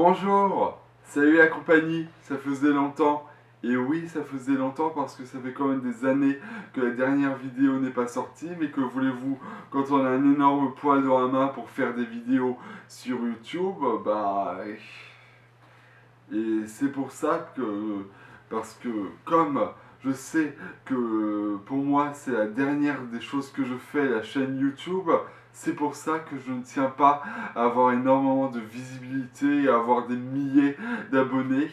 Bonjour, salut la compagnie, ça faisait longtemps. Et oui, ça faisait longtemps parce que ça fait quand même des années que la dernière vidéo n'est pas sortie. Mais que voulez-vous, quand on a un énorme poids dans la main pour faire des vidéos sur YouTube, Et c'est pour ça que, parce que comme je sais que pour moi c'est la dernière des choses que je fais, la chaîne YouTube, c'est pour ça que je ne tiens pas à avoir énormément de visibilité, à avoir des milliers d'abonnés.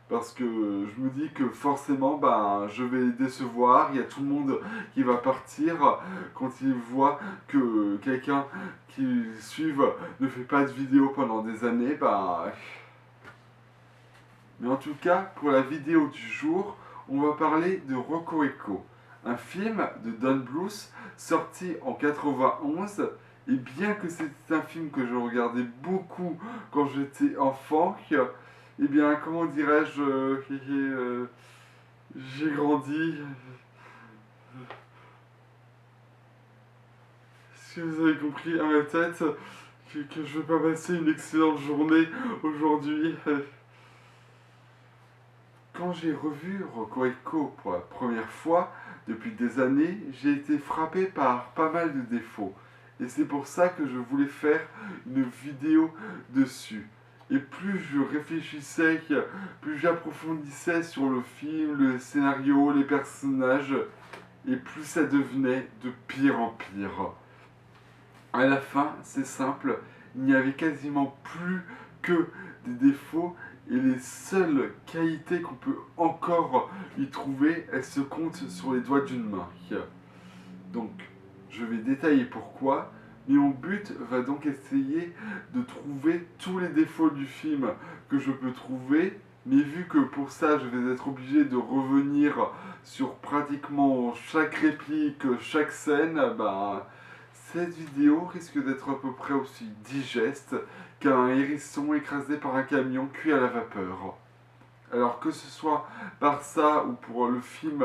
Parce que je me dis que forcément je vais les décevoir, il y a tout le monde qui va partir quand il voit que quelqu'un qui suive ne fait pas de vidéo pendant des années, mais en tout cas, pour la vidéo du jour, on va parler de Rocco, un film de Don Bluth sorti en 91. Et bien que c'était un film que je regardais beaucoup quand j'étais enfant, eh bien, comment dirais-je, j'ai grandi. Si vous avez compris à ma tête que je ne vais pas passer une excellente journée aujourd'hui. Quand j'ai revu Rocco pour la première fois, depuis des années, j'ai été frappé par pas mal de défauts. Et c'est pour ça que je voulais faire une vidéo dessus. Et plus je réfléchissais, plus j'approfondissais sur le film, le scénario, les personnages, et plus ça devenait de pire en pire. À la fin, c'est simple, il n'y avait quasiment plus que des défauts et les seules qualités qu'on peut encore y trouver, elles se comptent sur les doigts d'une main. Donc, je vais détailler pourquoi, mais mon but va donc essayer de trouver tous les défauts du film que je peux trouver, mais vu que pour ça je vais être obligé de revenir sur pratiquement chaque réplique, chaque scène, cette vidéo risque d'être à peu près aussi digeste qu'un hérisson écrasé par un camion cuit à la vapeur. Alors que ce soit par ça ou pour le film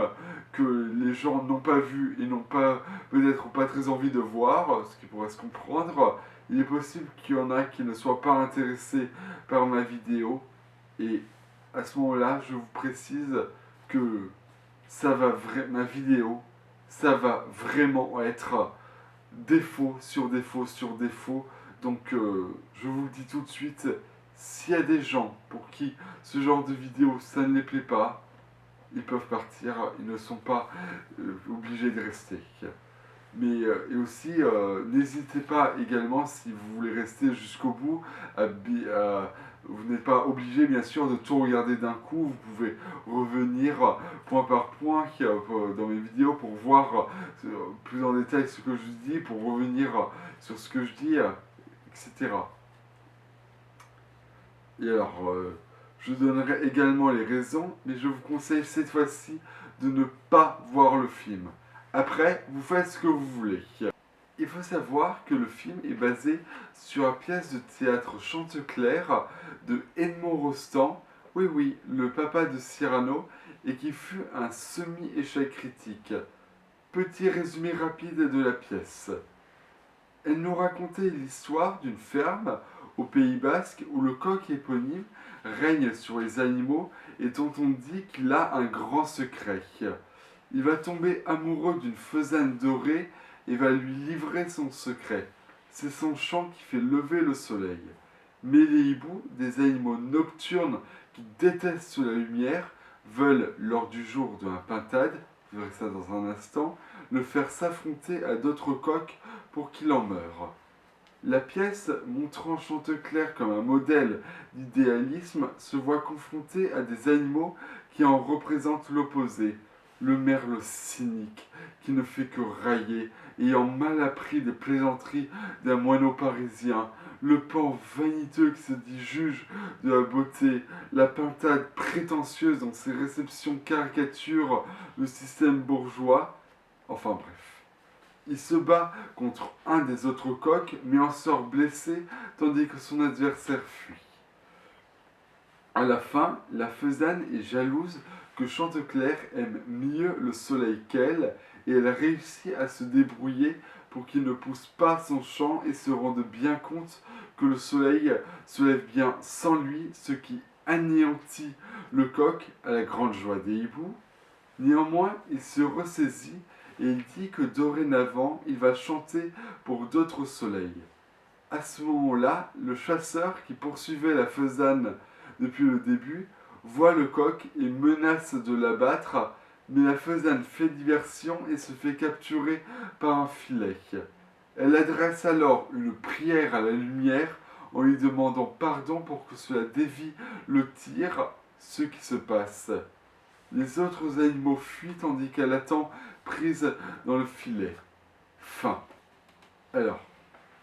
que les gens n'ont pas vu et n'ont pas peut-être pas très envie de voir, ce qui pourrait se comprendre, il est possible qu'il y en a qui ne soient pas intéressés par ma vidéo. Et à ce moment-là, je vous précise que ma vidéo, ça va vraiment être défaut sur défaut sur défaut. Donc je vous le dis tout de suite, s'il y a des gens pour qui ce genre de vidéo ça ne les plaît pas, ils peuvent partir, ils ne sont pas obligés de rester. Mais et aussi, n'hésitez pas également, si vous voulez rester jusqu'au bout, vous n'êtes pas obligé bien sûr de tout regarder d'un coup, vous pouvez revenir point par point dans mes vidéos pour voir plus en détail ce que je dis, pour revenir sur ce que je dis, etc. Et alors, je donnerai également les raisons, mais je vous conseille cette fois-ci de ne pas voir le film. Après, vous faites ce que vous voulez. Il faut savoir que le film est basé sur la pièce de théâtre Chanteclair de Edmond Rostand, oui, le papa de Cyrano, et qui fut un semi-échec critique. Petit résumé rapide de la pièce. Elle nous racontait l'histoire d'une ferme au Pays Basque où le coq éponyme règne sur les animaux et dont on dit qu'il a un grand secret. Il va tomber amoureux d'une faisane dorée et va lui livrer son secret. C'est son chant qui fait lever le soleil. Mais les hiboux, des animaux nocturnes qui détestent la lumière, veulent, lors du jour de la pintade, vous verrez ça dans un instant, le faire s'affronter à d'autres coqs pour qu'il en meure. La pièce, montrant Chanteclair comme un modèle d'idéalisme, se voit confrontée à des animaux qui en représentent l'opposé. Le merle cynique, qui ne fait que railler, ayant mal appris des plaisanteries d'un moineau parisien, le pan vaniteux qui se dit juge de la beauté, la pintade prétentieuse dans ses réceptions caricature le système bourgeois, enfin bref. Il se bat contre un des autres coqs, mais en sort blessé, tandis que son adversaire fuit. À la fin, la faisane est jalouse que Chanteclair aime mieux le soleil qu'elle, et elle réussit à se débrouiller pour qu'il ne pousse pas son chant et se rende bien compte que le soleil se lève bien sans lui, ce qui anéantit le coq à la grande joie des hiboux. Néanmoins, il se ressaisit et il dit que dorénavant, il va chanter pour d'autres soleils. À ce moment-là, le chasseur qui poursuivait la faisane depuis le début voit le coq et menace de l'abattre, mais la faisane fait diversion et se fait capturer par un filet. Elle adresse alors une prière à la lumière en lui demandant pardon pour que cela dévie le tir, ce qui se passe. Les autres animaux fuient tandis qu'elle attend prise dans le filet. Fin. Alors,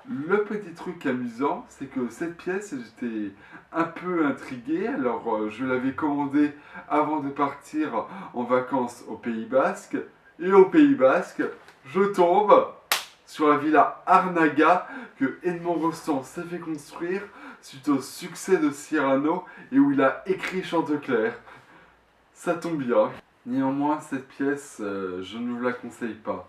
le petit truc amusant, c'est que cette pièce, j'étais un peu intrigué. Alors, je l'avais commandée avant de partir en vacances au Pays Basque. Et au Pays Basque, je tombe sur la villa Arnaga que Edmond Rostand s'est fait construire suite au succès de Cyrano et où il a écrit Chanteclair. Ça tombe bien. Néanmoins, cette pièce, je ne vous la conseille pas.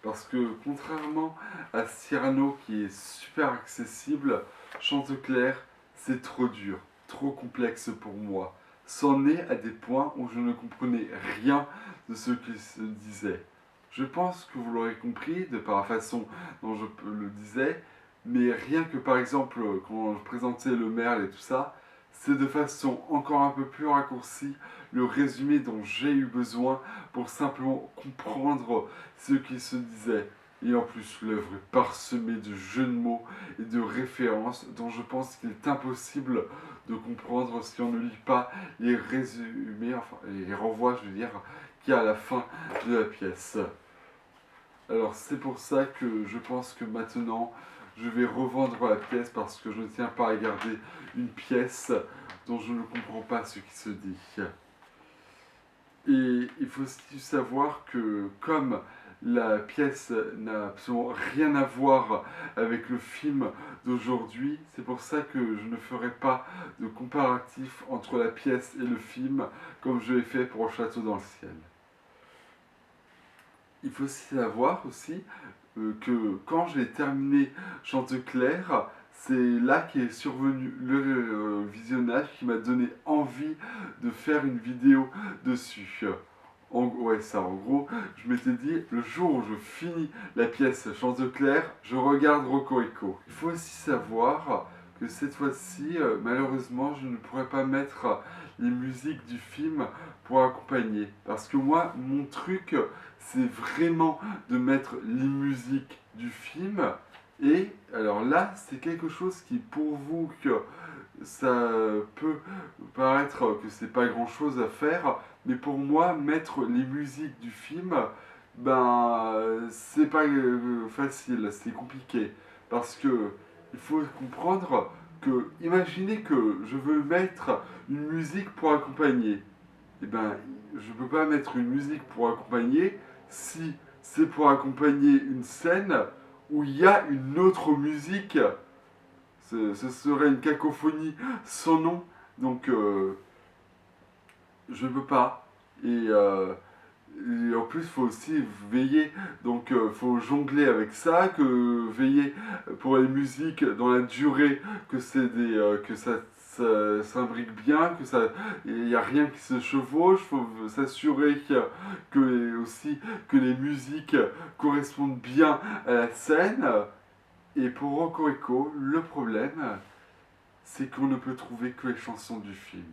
Parce que contrairement à Cyrano qui est super accessible, Chanteclair, c'est trop dur, trop complexe pour moi. C'en est à des points où je ne comprenais rien de ce qu'il se disait. Je pense que vous l'aurez compris de par la façon dont je le disais, mais rien que par exemple quand je présentais le Merle et tout ça, c'est de façon encore un peu plus raccourcie le résumé dont j'ai eu besoin pour simplement comprendre ce qu'il se disait. Et en plus, l'œuvre est parsemée de jeux de mots et de références dont je pense qu'il est impossible de comprendre si on ne lit pas les résumés, enfin les renvois, je veux dire, qu'il y a à la fin de la pièce. Alors c'est pour ça que je pense que maintenant je vais revendre la pièce parce que je ne tiens pas à garder une pièce dont je ne comprends pas ce qui se dit. Et il faut aussi savoir que comme la pièce n'a absolument rien à voir avec le film d'aujourd'hui, c'est pour ça que je ne ferai pas de comparatif entre la pièce et le film comme je l'ai fait pour Le Château dans le ciel. Il faut aussi savoir aussi que quand j'ai terminé Chanteclair, c'est là qu'est survenu le visionnage qui m'a donné envie de faire une vidéo dessus. En gros, je m'étais dit, le jour où je finis la pièce Chanteclair, je regarde Cocorico. Il faut aussi savoir que cette fois-ci, malheureusement, je ne pourrais pas mettre les musiques du film pour accompagner. Parce que moi, mon truc, c'est vraiment de mettre les musiques du film. Et alors là, c'est quelque chose qui, pour vous, que ça peut paraître que c'est pas grand chose à faire, mais pour moi, mettre les musiques du film, ben, c'est pas facile, c'est compliqué. Parce que il faut comprendre que, imaginez que je veux mettre une musique pour accompagner. Et ben, je peux pas mettre une musique pour accompagner si c'est pour accompagner une scène où il y a une autre musique. Ce serait une cacophonie sans nom. Donc, je ne peux pas. Et en plus, il faut aussi veiller. Donc, faut jongler avec ça, que veiller pour les musiques dans la durée, que c'est que ça s'imbrique bien, que ça, il n'y a rien qui se chevauche. Il faut s'assurer aussi que les musiques correspondent bien à la scène. Et pour Cocorico, le problème, c'est qu'on ne peut trouver que les chansons du film.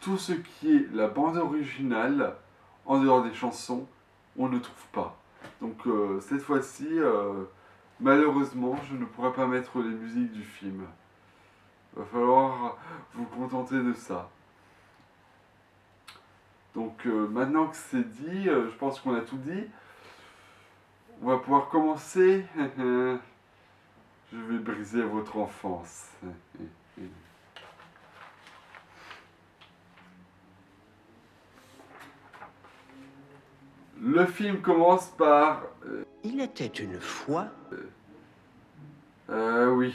Tout ce qui est la bande originale, en dehors des chansons, on ne trouve pas. Donc cette fois-ci, malheureusement, je ne pourrai pas mettre les musiques du film. Il va falloir vous contenter de ça. Donc maintenant que c'est dit, je pense qu'on a tout dit. On va pouvoir commencer. Je vais briser votre enfance. Le film commence par... Il était une fois... oui.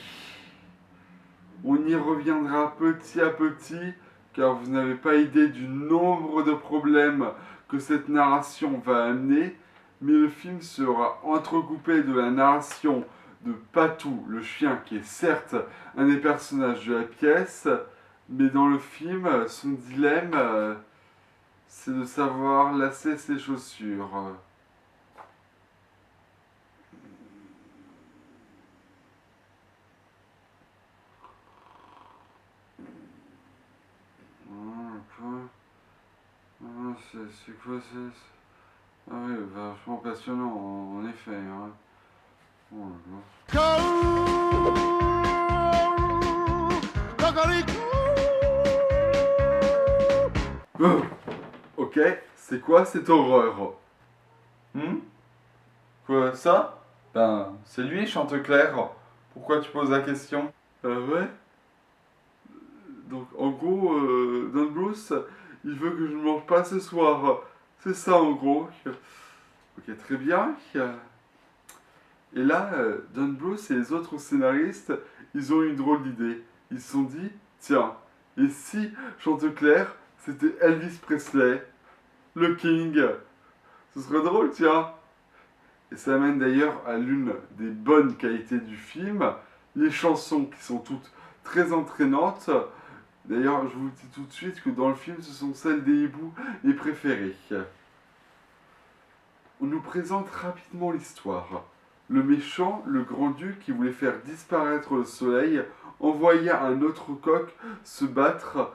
On y reviendra petit à petit, car vous n'avez pas idée du nombre de problèmes que cette narration va amener, mais le film sera entrecoupé de la narration de Patou, le chien, qui est certes un des personnages de la pièce, mais dans le film, son dilemme, c'est de savoir lasser ses chaussures. C'est quoi ça? Ah oui, vachement passionnant, en effet. Hein. Oh là là. Ok, c'est quoi cette horreur? Quoi, ça? Ben, c'est lui, Chanteclair. Pourquoi tu poses la question? Ouais? Donc, en gros, Don Bluth, il veut que je ne mange pas ce soir. C'est ça, en gros. Ok, très bien. Et là, Don Bluth et les autres scénaristes, ils ont eu une drôle d'idée. Ils se sont dit, tiens, et si Chanteclair, c'était Elvis Presley, le King? Ce serait drôle, tiens. Et ça amène d'ailleurs à l'une des bonnes qualités du film, les chansons qui sont toutes très entraînantes. D'ailleurs, je vous dis tout de suite que dans le film, ce sont celles des hiboux les préférées. On nous présente rapidement l'histoire. Le méchant, le grand-duc qui voulait faire disparaître le soleil, envoya un autre coq se battre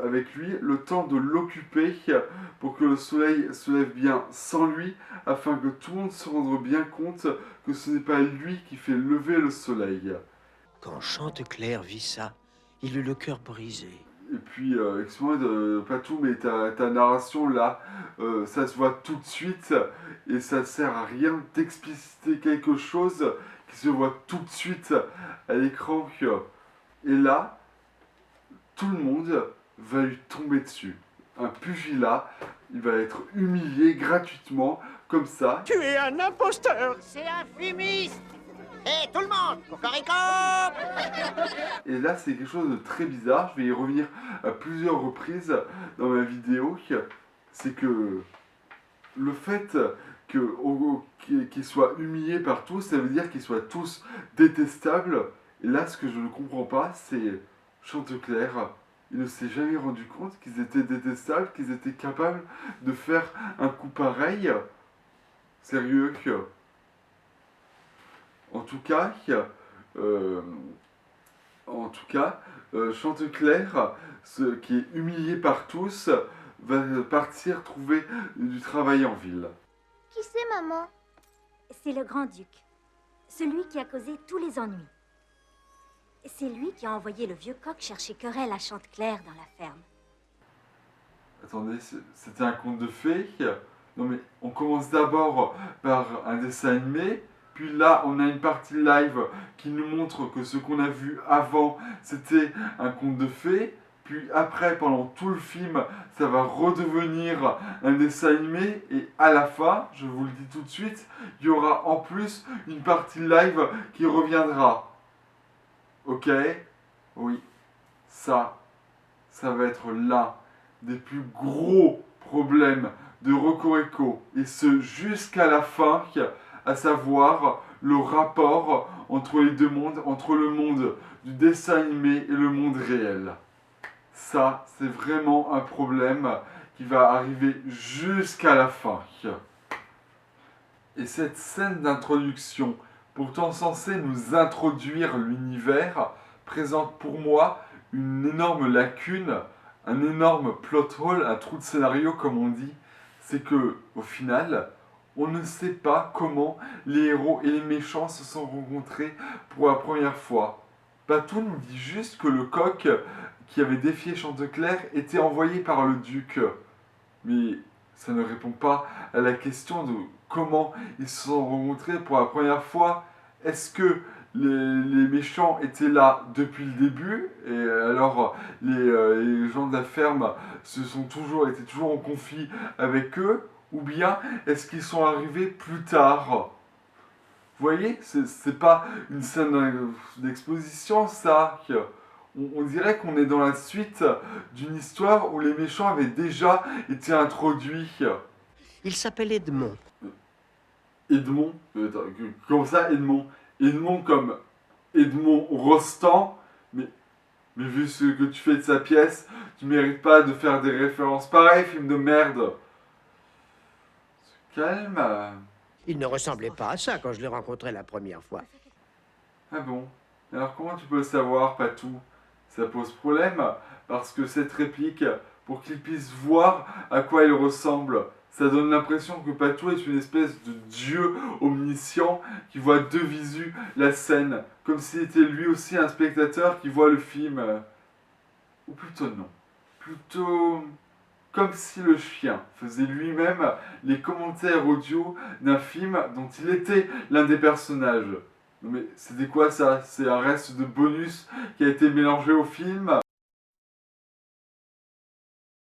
avec lui le temps de l'occuper pour que le soleil se lève bien sans lui, afin que tout le monde se rende bien compte que ce n'est pas lui qui fait lever le soleil. Quand Chanteclair vit ça, il eut le cœur brisé. Et puis, excuse-moi de Patou, mais ta narration là, ça se voit tout de suite et ça sert à rien d'expliciter quelque chose qui se voit tout de suite à l'écran. Et là, tout le monde va lui tomber dessus. Un pugilat, il va être humilié gratuitement, comme ça. Tu es un imposteur! C'est un fumiste! Hé, tout le monde, cocorico! Et là, c'est quelque chose de très bizarre. Je vais y revenir à plusieurs reprises dans ma vidéo. C'est que le fait qu'ils soient humiliés par tous, ça veut dire qu'ils soient tous détestables. Et là, ce que je ne comprends pas, c'est Chanteclair. Il ne s'est jamais rendu compte qu'ils étaient détestables, qu'ils étaient capables de faire un coup pareil. Sérieux. En tout cas, Chanteclair, qui est humilié par tous, va partir trouver du travail en ville. Qui c'est, maman? C'est le grand-duc, celui qui a causé tous les ennuis. C'est lui qui a envoyé le vieux coq chercher querelle à Chanteclair dans la ferme. Attendez, c'était un conte de fées? Non mais on commence d'abord par un dessin animé, puis là on a une partie live qui nous montre que ce qu'on a vu avant c'était un conte de fées, puis après pendant tout le film ça va redevenir un dessin animé et à la fin, je vous le dis tout de suite, il y aura en plus une partie live qui reviendra. Ok? Oui, ça va être l'un des plus gros problèmes de Cocorico, et ce jusqu'à la fin, à savoir le rapport entre les deux mondes, entre le monde du dessin animé et le monde réel. Ça, c'est vraiment un problème qui va arriver jusqu'à la fin. Et cette scène d'introduction, pourtant censée nous introduire l'univers, présente pour moi une énorme lacune, un énorme plot hole, un trou de scénario comme on dit. C'est que, au final, on ne sait pas comment les héros et les méchants se sont rencontrés pour la première fois. Patou nous dit juste que le coq qui avait défié Chanteclair était envoyé par le duc. Mais ça ne répond pas à la question de comment ils se sont rencontrés pour la première fois. Est-ce que les méchants étaient là depuis le début et alors les gens de la ferme étaient toujours en conflit avec eux, ou bien est-ce qu'ils sont arrivés plus tard? Vous voyez, c'est pas une scène d'exposition ça. On dirait qu'on est dans la suite d'une histoire où les méchants avaient déjà été introduits. Il s'appelle Edmond. Edmond? Comment ça, Edmond? Edmond comme Edmond Rostand, mais vu ce que tu fais de sa pièce, tu mérites pas de faire des références pareilles, film de merde. Se calme. Il ne ressemblait pas à ça quand je l'ai rencontré la première fois. Ah bon? Alors comment tu peux le savoir, Patou? Ça pose problème, parce que cette réplique, pour qu'il puisse voir à quoi il ressemble, ça donne l'impression que Patou est une espèce de dieu omniscient qui voit de visu la scène, comme s'il était lui aussi un spectateur qui voit le film. Ou plutôt non. Plutôt comme si le chien faisait lui-même les commentaires audio d'un film dont il était l'un des personnages. Non mais c'était quoi ça? C'est un reste de bonus qui a été mélangé au film?